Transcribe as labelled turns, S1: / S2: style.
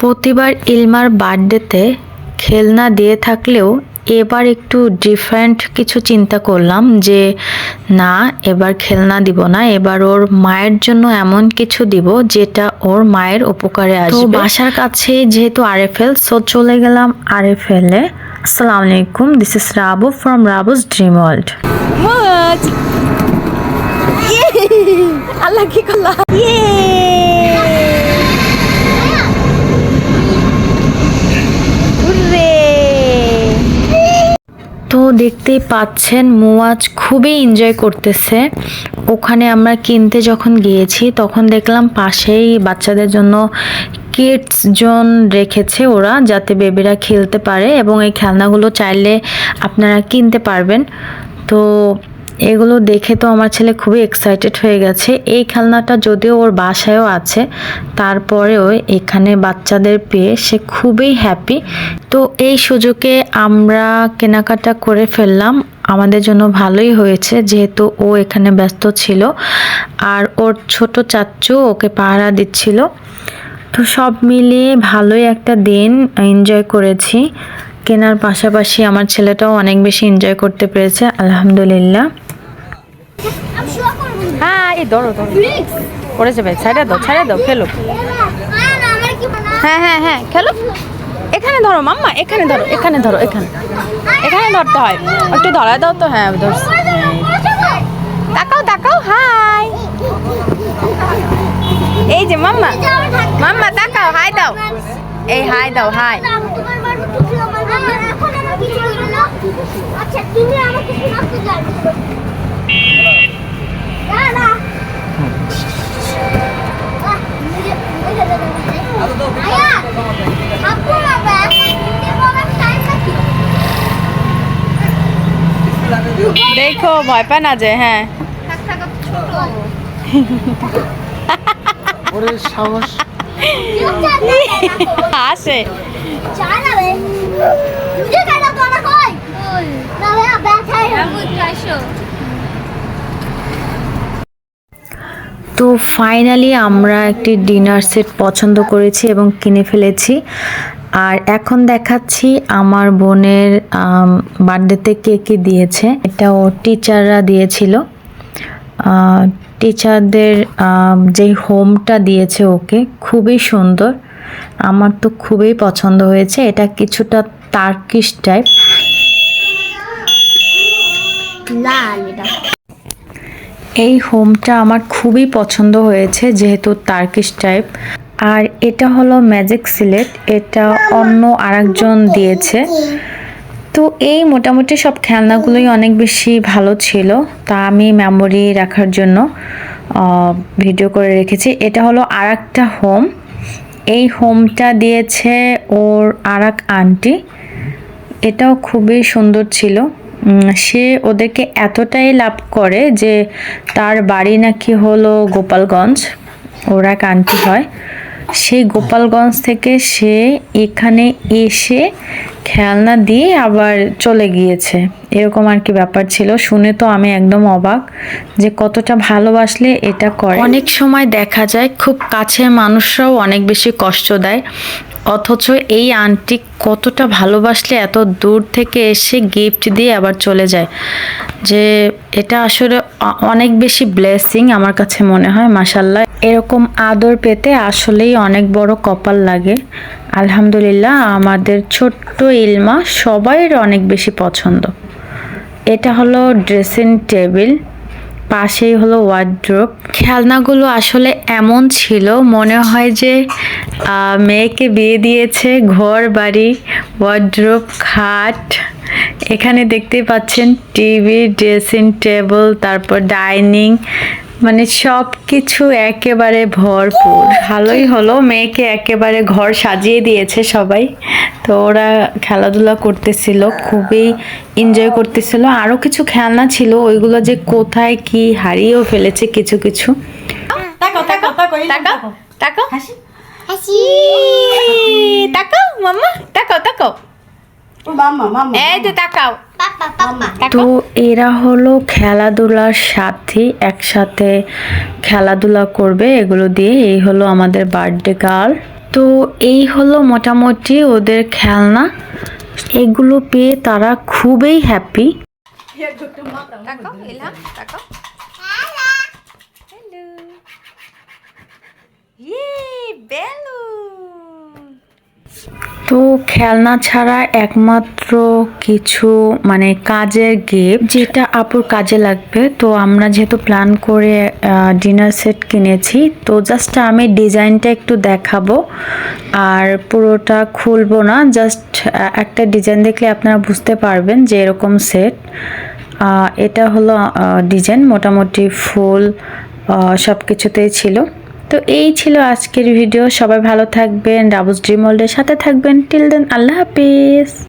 S1: প্রতিবার ইলমার বার্থডেতে খেলনা দিয়ে থাকলেও এবার একটু ডিফারেন্ট কিছু চিন্তা করলাম যে না, এবার খেলনা দিব না, এবার ওর মায়ের জন্য এমন কিছু দিব যেটা ওর মায়ের উপকারে আসবে। তো বাসার কাছে যেহেতু আরএফএল, সো চলে গেলাম আরএফএল-এ। আসসালামু আলাইকুম, this is Rabu from Rabu's dream world.
S2: আল্লাহ কি করলা?
S1: তো দেখতেই পাচ্ছেন মুয়াজ খুবই এনজয় করতেছে। ওখানে আমরা কিনতে যখন গিয়েছি তখন দেখলাম পাশেই বাচ্চাদের জন্য কিডস জোন রেখেছে ওরা, যাতে বেবিরা খেলতে পারে এবং এই খেলনাগুলো চাইলে আপনারা কিনতে পারবেন। তো এগুলো দেখে তো আমার ছেলে খুবই এক্সাইটেড হয়ে গেছে। এই খেলনাটা যদিও ওর বাসায়ও আছে, তারপরেও এখানে বাচ্চাদের পেয়ে সে খুবই হ্যাপি। তো এই সুযোগে আমরা কেনাকাটা করে ফেললাম, আমাদের জন্য ভালোই হয়েছে যেহেতু ও এখানে ব্যস্ত ছিল আর ওর ছোট চাচ্চু ওকে পাহারা দিচ্ছিল। তো সব মিলিয়ে ভালোই একটা দিন এনজয় করেছি। কেনার পাশাপাশি আমার ছেলেটাও অনেক বেশি এনজয় করতে পেরেছে, আলহামদুলিল্লাহ।
S2: হ্যাঁ, এই ধরো ধরো পড়ে যাবে, ছাড়া দাও খেলো। হ্যাঁ হ্যাঁ হ্যাঁ খেলো। এখানে ধরো মাম্মা, এখানে ধরো এখানে ধরতে হয়। একটু ধরা দাও তো। হ্যাঁ ধরছি। তাকাও হাই। এই যে মাম্মা তাকাও, হাই দাও। এই হাই দাও, হাই। দেখো ভয় পায় না যে। হ্যাঁ আসে।
S1: তো ফাইনালি আমরা একটি ডিনার সেট পছন্দ করেছি এবং কিনে ফেলেছি। আর এখন দেখাচ্ছি আমার বোনের বার্থডেতে কে কে দিয়েছে। এটা ও টিচাররা দিয়েছিল, টিচারদের যেই হোমটা দিয়েছে ওকে, খুবই সুন্দর। আমার তো খুবই পছন্দ হয়েছে। এটা কিছুটা টার্কিশ টাইপ। এই হোমটা আমার খুবই পছন্দ হয়েছে যেহেতু টার্কিশ টাইপ। আর এটা হলো ম্যাজিক সিলেট, এটা অন্য আরেকজন দিয়েছে। তো এই মোটামুটি সব খেলনাগুলোই অনেক বেশি ভালো ছিল, তা আমি মেমোরি রাখার জন্য ভিডিও করে রেখেছি। এটা হলো আরেকটা হোম, এই হোমটা দিয়েছে ওর আরেক আন্টি। এটাও খুবই সুন্দর ছিল। সে ওদেরকে এতটাই লাভ করে যে তার বাড়ি নাকি হলো গোপালগঞ্জ, ওরা এক আন্টি হয়। সেই গোপালগঞ্জ থেকে সে এখানে এসে খেলনা দিয়ে আবার চলে গিয়েছে, এরকম আর কি ব্যাপার ছিল। শুনে তো আমি একদম অবাক যে কতটা ভালোবাসলে এটা করে। অনেক সময় দেখা যায় খুব কাছের মানুষরাও অনেক বেশি কষ্ট দেয়, অথচ এই আন্টি কতটা ভালোবাসলে এত দূর থেকে এসে গিফট দিয়ে আবার চলে যায়, যে এটা আসলে অনেক বেশি ব্লেসিং আমার কাছে মনে হয়। মাশাআল্লাহ, এরকম আদর পেতে আসলেই অনেক বড় কপাল লাগে। আলহামদুলিল্লাহ, আমাদের ছোট্ট ইলমা সবাইয়ের অনেক বেশি পছন্দ। এটা হলো ড্রেসিং টেবিল, পাশেই হলো ওয়ার্ড্রোব। খেলনাগুলো আসলে এমন ছিল মনে হয় যে মেয়েকে বিয়ে দিয়েছে। ঘর বাড়ি, ওয়ার্ড্রোব, খাট, এখানে দেখতেই পাচ্ছেন টিভি, ড্রেসিং টেবিল, তারপর ডাইনিং, মানে সব কিছু একেবারে ভরপুর। ভালোই হলো, মেয়েকে একেবারে ঘর সাজিয়ে দিয়েছে সবাই। তো ওরা খেলাধুলা করতেছিল, খুবই এনজয় করতেছিল। আরও কিছু খেলনা ছিল, ওইগুলো যে কোথায় কি হারিয়েও ফেলেছে কিছু কিছু। তো এরা হলো খেলাধুলার সাথে, একসাথে খেলাধুলা করবে এগুলো দিয়ে। এই হলো আমাদের বার্থডে গার্ল। তো এই হলো মোটামুটি ওদের খেলনা, এগুলো পেয়ে তারা খুবই হ্যাপি।
S2: তাকাও ইলহাম, তাকাও। হ্যালো। বেলুন।
S1: তো খেলনা ছাড়া একমাত্র কিছু মানে কাজের গিফট যেটা আপুর কাজে লাগবে, তো আমরা যেহেতু প্ল্যান করে ডিনার সেট কিনেছি, তো জাস্ট আমি ডিজাইনটা একটু দেখাবো আর পুরোটা খুলবো না, জাস্ট একটা ডিজাইন দেখলে আপনারা বুঝতে পারবেন যে এরকম সেট। এটা হলো ডিজাইন, মোটামুটি ফুল সব কিছুতেই ছিল। তো এই ছিল আজকের ভিডিও। সবাই ভালো থাকবেন, রাবুস ড্রিম ওয়ার্ল্ডের সাথে থাকবেন। টিল দেন, আল্লাহ হাফিজ।